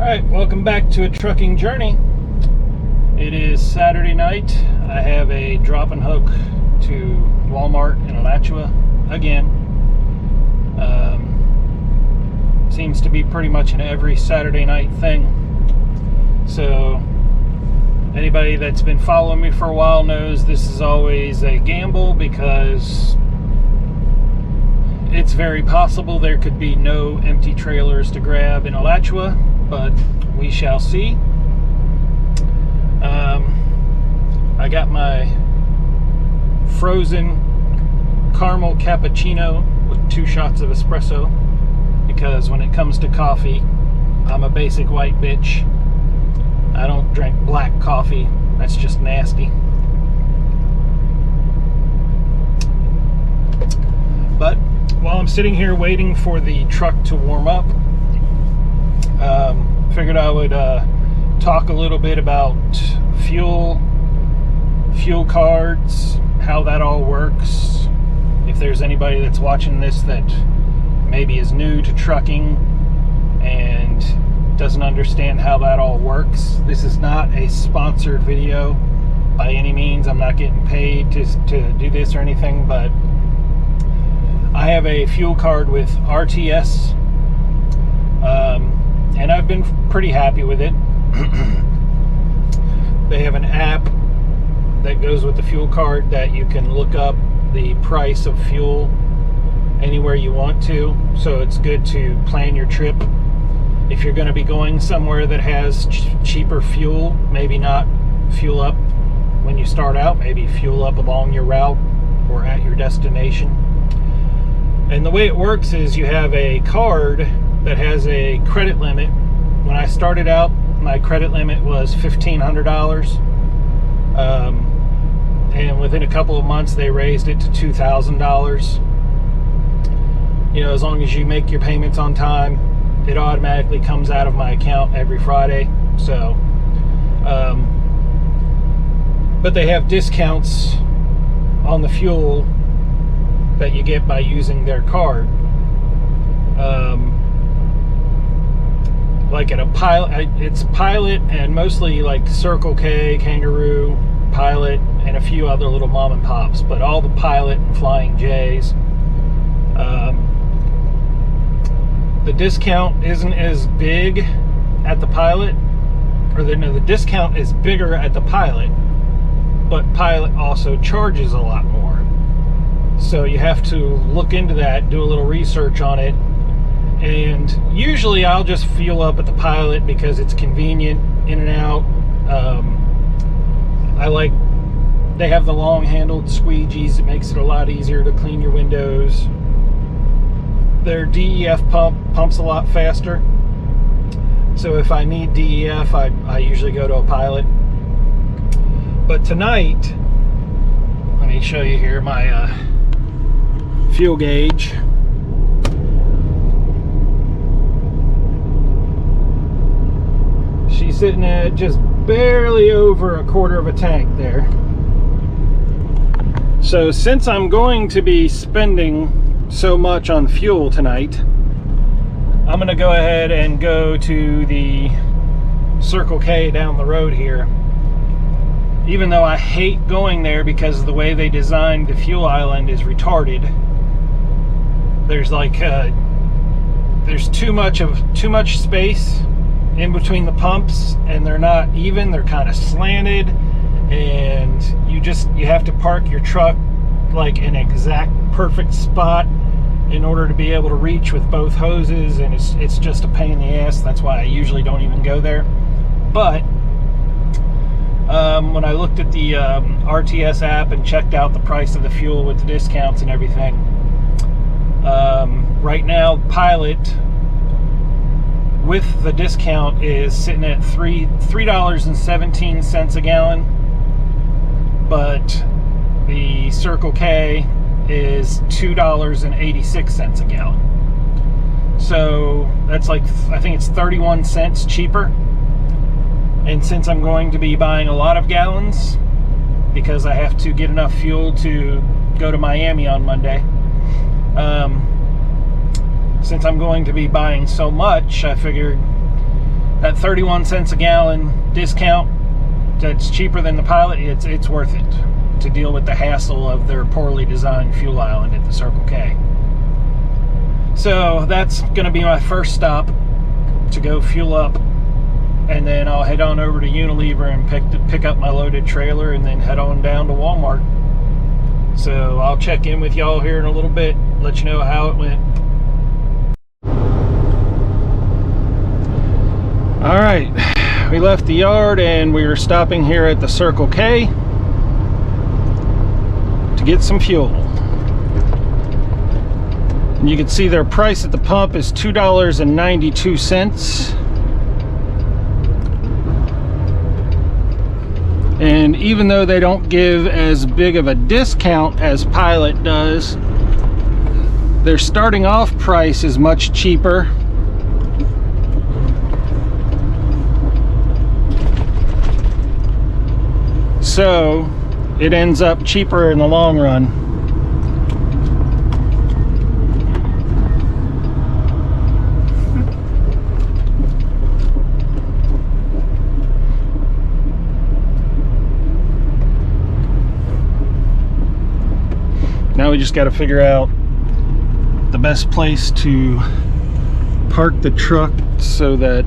Alright, welcome back to A Trucking Journey. It is Saturday night. I have a drop and hook to Walmart in Alachua again. Seems to be pretty much an every Saturday night thing. So anybody that's been following me for a while knows this is always a gamble, because it's very possible there could be no empty trailers to grab in Alachua, but we shall see. I got my frozen caramel cappuccino with 2 shots of espresso, because when it comes to coffee, I'm a basic white bitch. I don't drink black coffee. That's just nasty. But while I'm sitting here waiting for the truck to warm up, figured I would talk a little bit about fuel cards, how that all works. If there's anybody that's watching this that maybe is new to trucking and doesn't understand how that all works, this is not a sponsored video by any means. I'm not getting paid to do this or anything, but I have a fuel card with RTS, and I've been pretty happy with it. They have an app that goes with the fuel card that you can look up the price of fuel anywhere you want to, so it's good to plan your trip. If you're going to be going somewhere that has cheaper fuel, maybe not fuel up when you start out, maybe fuel up along your route or at your destination. And the way it works is you have a card that has a credit limit. When I started out, my credit limit was $1,500. And within a couple of months, they raised it to $2,000. You know, as long as you make your payments on time, it automatically comes out of my account every Friday. So, but they have discounts on the fuel that you get by using their card. Like at a Pilot, it's Pilot and mostly like Circle K, Kangaroo, Pilot, and a few other little mom and pops, but all the Pilot and Flying J's. The discount isn't as big at the Pilot, or the discount is bigger at the Pilot, but Pilot also charges a lot more. So you have to look into that, do a little research on it. And usually I'll just fuel up at the Pilot because it's convenient in and out. They have the long handled squeegees. It makes it a lot easier to clean your windows. Their DEF pumps a lot faster. So if I need DEF, I usually go to a Pilot. But tonight, let me show you here my fuel gauge. She's sitting at just barely over a quarter of a tank there. So since I'm going to be spending so much on fuel tonight, I'm going to go ahead and go to the Circle K down the road here. Even though I hate going there because the way they designed the fuel island is retarded. There's like there's too much space in between the pumps, and they're not even, they're kind of slanted, and you have to park your truck like an exact perfect spot in order to be able to reach with both hoses, and it's just a pain in the ass. That's why I usually don't even go there. But when I looked at the RTS app and checked out the price of the fuel with the discounts and everything, right now Pilot with the discount is sitting at $3.17 a gallon, but the Circle K is $2.86 a gallon. So that's like, I think it's 31 cents cheaper. And since I'm going to be buying a lot of gallons, because I have to get enough fuel to go to Miami on Monday, since I'm going to be buying so much, I figured that 31 cents a gallon discount that's cheaper than the Pilot, it's worth it to deal with the hassle of their poorly designed fuel island at the Circle K. So that's going to be my first stop to go fuel up, and then I'll head on over to Unilever and pick up my loaded trailer and then head on down to Walmart. So I'll check in with y'all here in a little bit, let you know how it went. All right, we left the yard and we are stopping here at the Circle K to get some fuel. And you can see their price at the pump is $2.92. And even though they don't give as big of a discount as Pilot does, their starting off price is much cheaper. So it ends up cheaper in the long run. Now we just got to figure out the best place to park the truck so that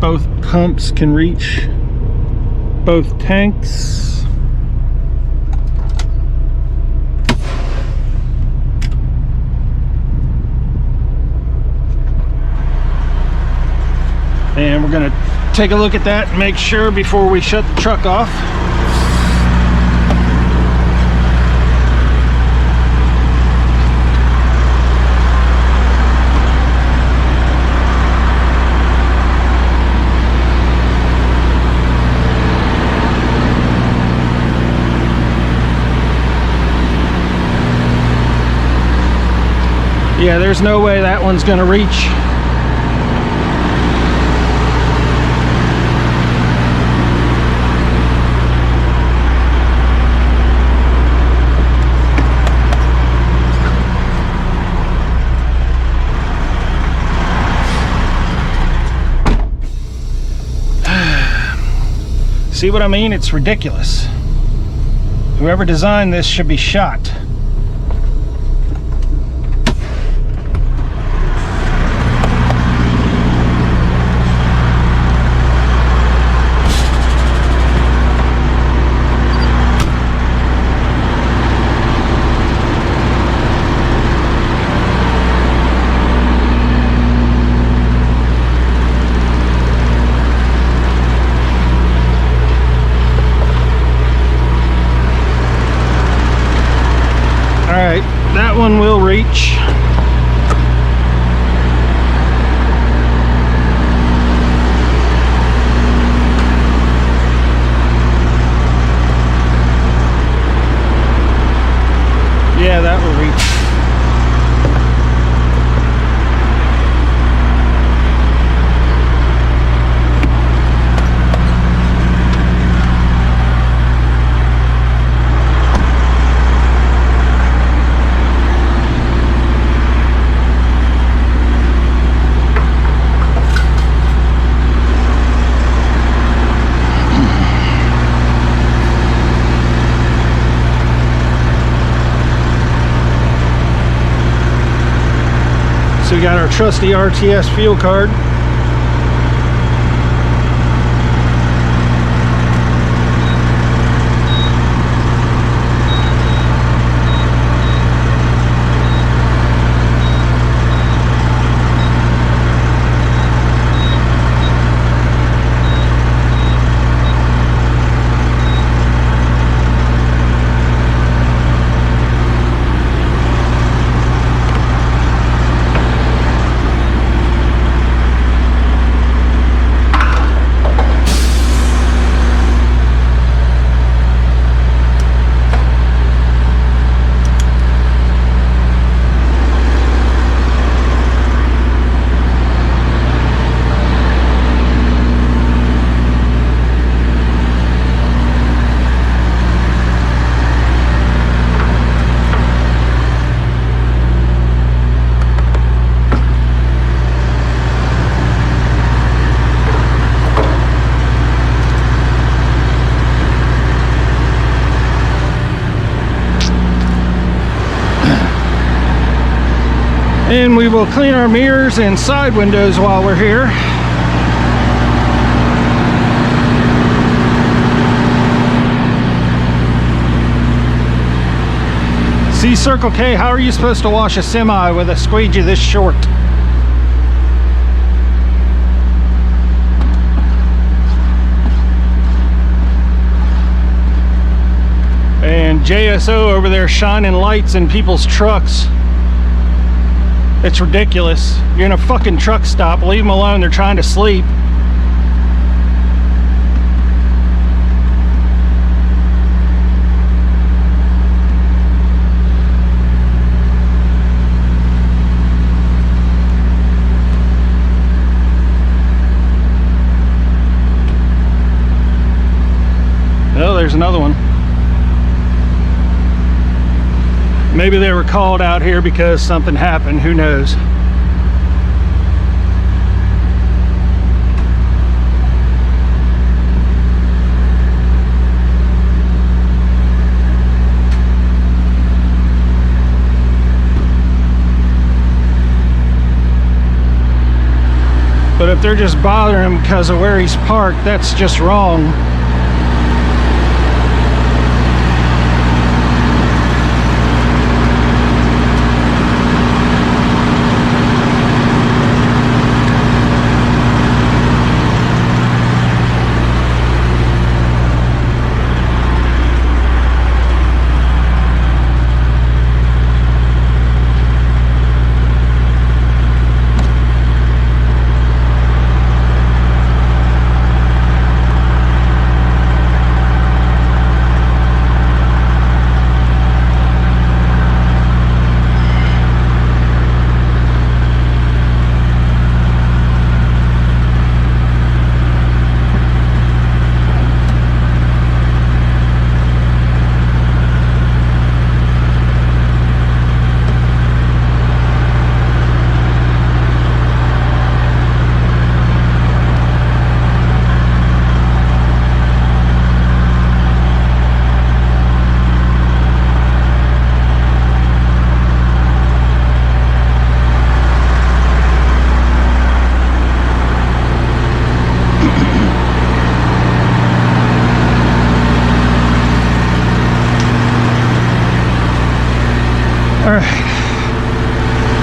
both pumps can reach both tanks. And we're going to take a look at that and make sure before we shut the truck off. Yeah, there's no way that one's gonna reach. See what I mean? It's ridiculous. Whoever designed this should be shot. Alright, that one will reach. Yeah, that will reach. So we got our trusty RTS fuel card. then we will clean our mirrors and side windows while we're here. See, Circle K, how are you supposed to wash a semi with a squeegee this short? And JSO over there shining lights in people's trucks. It's ridiculous. You're in a fucking truck stop, leave them alone, they're trying to sleep. Oh, there's another one. Maybe they were called out here because something happened, who knows. But if they're just bothering him because of where he's parked, that's just wrong.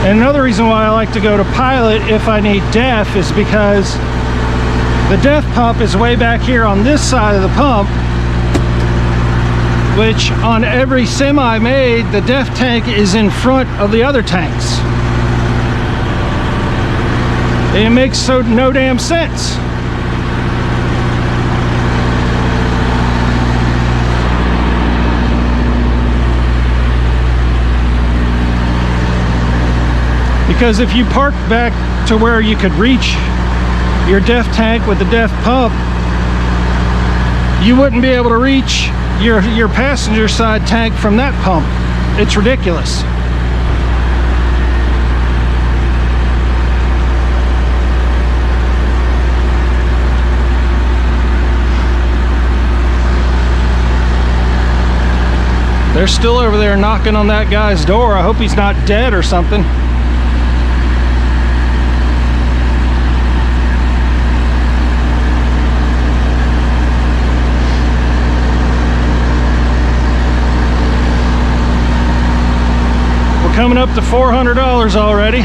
And another reason why I like to go to pilot if I need DEF is because the DEF pump is way back here on this side of the pump, which on every semi made, the DEF tank is in front of the other tanks. It makes no damn sense. Because if you park back to where you could reach your DEF tank with the DEF pump, you wouldn't be able to reach your passenger side tank from that pump. It's ridiculous. They're still over there knocking on that guy's door. I hope he's not dead or something. Coming up to $400 already.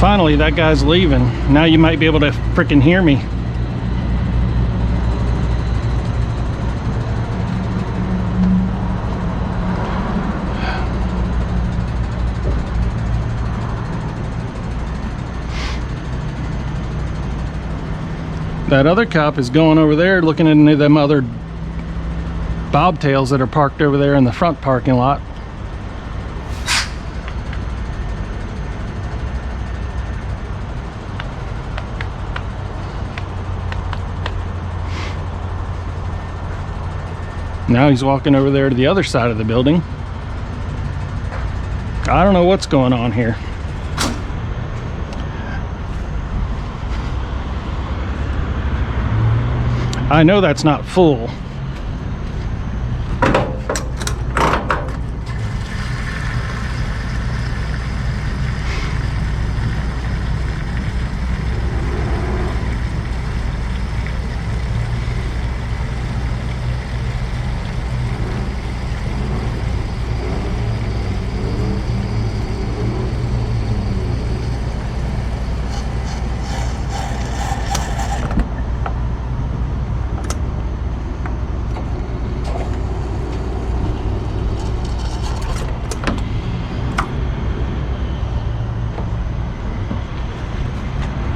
Finally, that guy's leaving. Now you might be able to freaking hear me. That other cop is going over there looking into them other bobtails that are parked over there in the front parking lot. Now he's walking over there to the other side of the building. I don't know what's going on here. I know that's not full.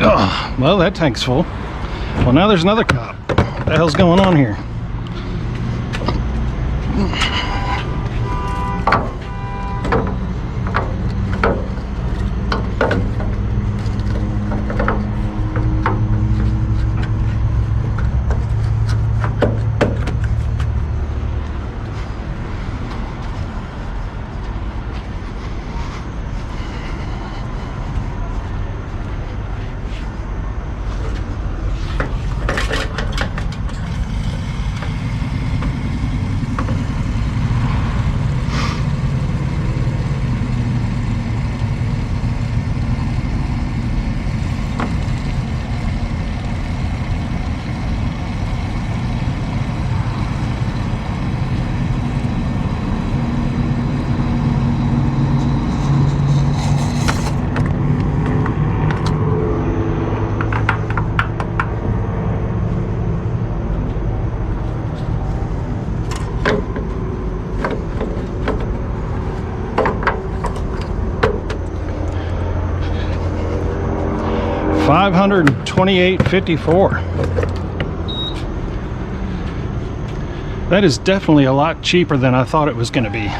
Oh, well, that tank's full. Well, now there's another cop. What the hell's going on here? $528.54. That is definitely a lot cheaper than I thought it was going to be.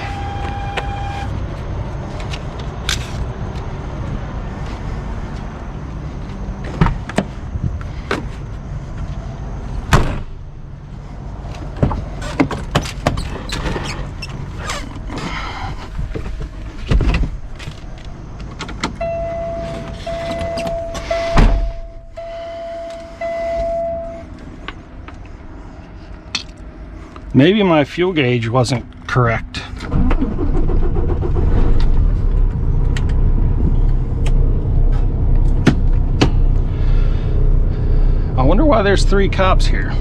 Maybe my fuel gauge wasn't correct. I wonder why there's 3 cops here.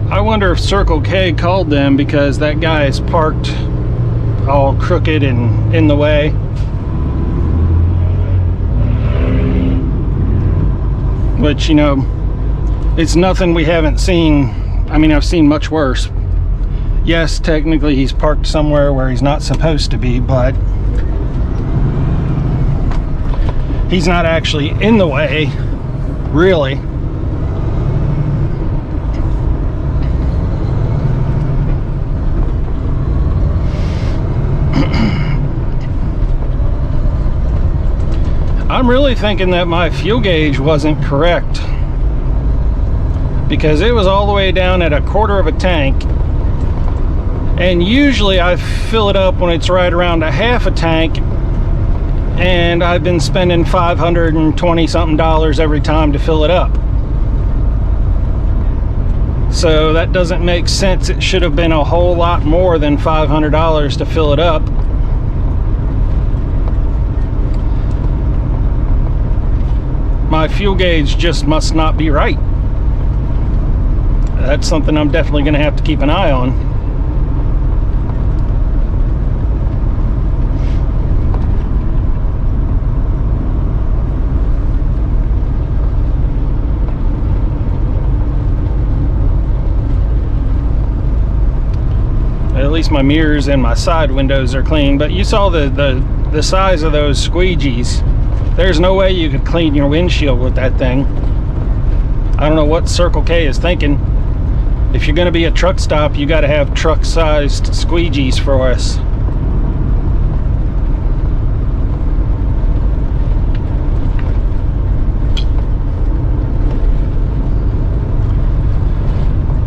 I wonder if Circle K called them because that guy is parked all crooked and in the way. Which, you know, it's nothing we haven't seen. I mean, I've seen much worse. Yes, technically he's parked somewhere where he's not supposed to be, but he's not actually in the way, really. I'm really thinking that my fuel gauge wasn't correct because it was all the way down at 1/4 of a tank, and usually I fill it up when it's right around a 1/2 a tank, and I've been spending $520 something every time to fill it up. So that doesn't make sense. It should have been a whole lot more than $500 to fill it up. fuel gauge just must not be right. That's something I'm definitely going to have to keep an eye on. At least my mirrors and my side windows are clean, but you saw the size of those squeegees. There's no way you could clean your windshield with that thing. I don't know what Circle K is thinking. If you're going to be a truck stop, you got to have truck-sized squeegees for us.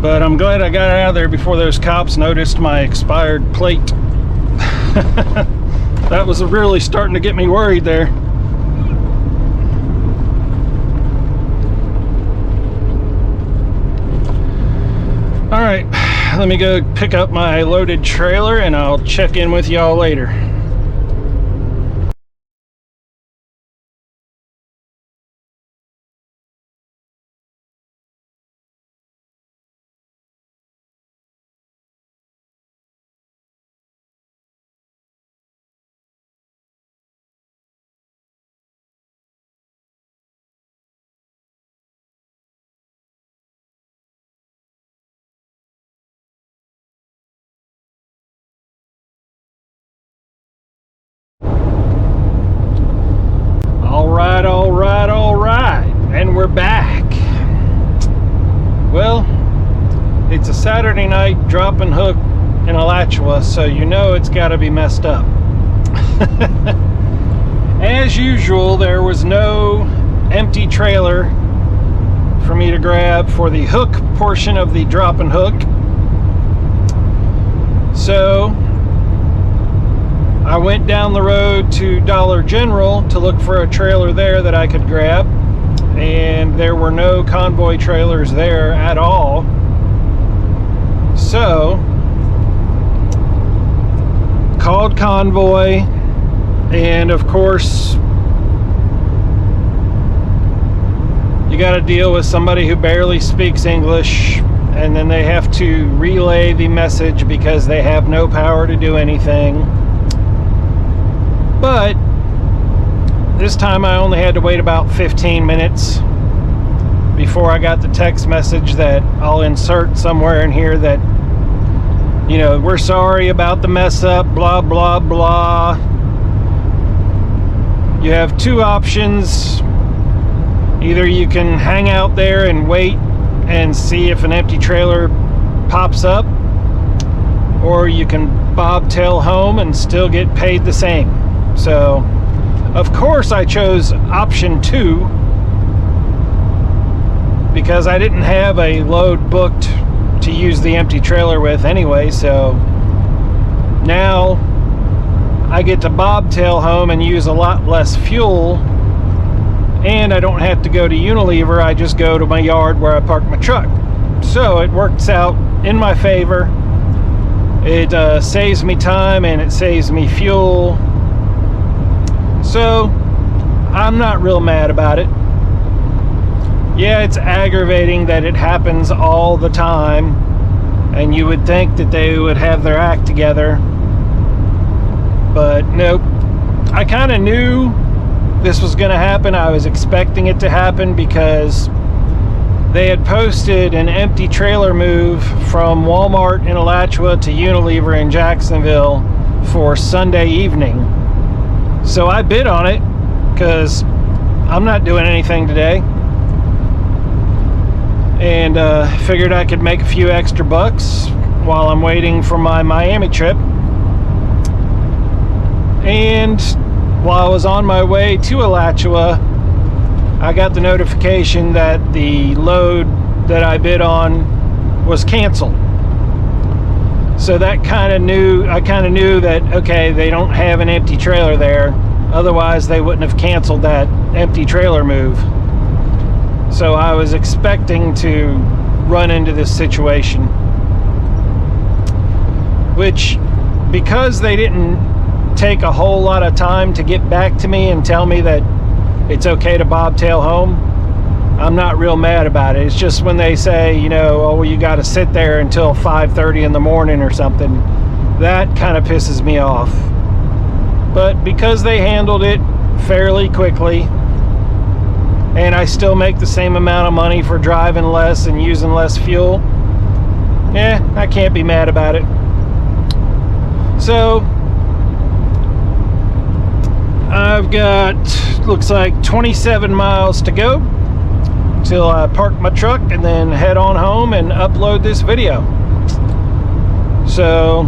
But I'm glad I got out of there before those cops noticed my expired plate. That was really starting to get me worried there. All right, let me go pick up my loaded trailer and I'll check in with y'all later. All right, and we're back. Well, it's a Saturday night drop and hook in Alachua, so you know it's got to be messed up. As usual, there was no empty trailer for me to grab for the hook portion of the drop and hook. So I went down the road to Dollar General to look for a trailer there that I could grab, and there were no convoy trailers there at all. So called Convoy, and of course you got to deal with somebody who barely speaks English, and then they have to relay the message because they have no power to do anything. But this time I only had to wait about 15 minutes before I got the text message that I'll insert somewhere in here that, you know, we're sorry about the mess up, blah, blah, blah. You have two options. Either you can hang out there and wait and see if an empty trailer pops up, or you can bobtail home and still get paid the same. So, of course, I chose option 2 because I didn't have a load booked to use the empty trailer with anyway. So now I get to bobtail home and use a lot less fuel, and I don't have to go to Unilever. I just go to my yard where I park my truck. So it works out in my favor. It saves me time and it saves me fuel. So I'm not real mad about it. Yeah, it's aggravating that it happens all the time, and you would think that they would have their act together, but nope. I kind of knew this was going to happen. I was expecting it to happen because they had posted an empty trailer move from Walmart in Alachua to Unilever in Jacksonville for Sunday evening. So I bid on it because I'm not doing anything today, and figured I could make a few extra bucks while I'm waiting for my Miami trip. And while I was on my way to Alachua, I got the notification that the load that I bid on was canceled. So that I kind of knew that, okay, they don't have an empty trailer there. Otherwise, they wouldn't have canceled that empty trailer move. So I was expecting to run into this situation, which, because they didn't take a whole lot of time to get back to me and tell me that it's okay to bobtail home, I'm not real mad about it. It's just when they say, you know, oh, well, you got to sit there until 5:30 in the morning or something, that kind of pisses me off. But because they handled it fairly quickly, and I still make the same amount of money for driving less and using less fuel, yeah, I can't be mad about it. So I've got, looks like 27 miles to go till I park my truck and then head on home and upload this video. So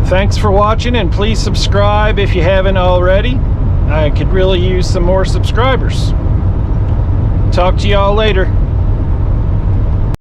thanks for watching, and please subscribe if you haven't already. I could really use some more subscribers. Talk to y'all later.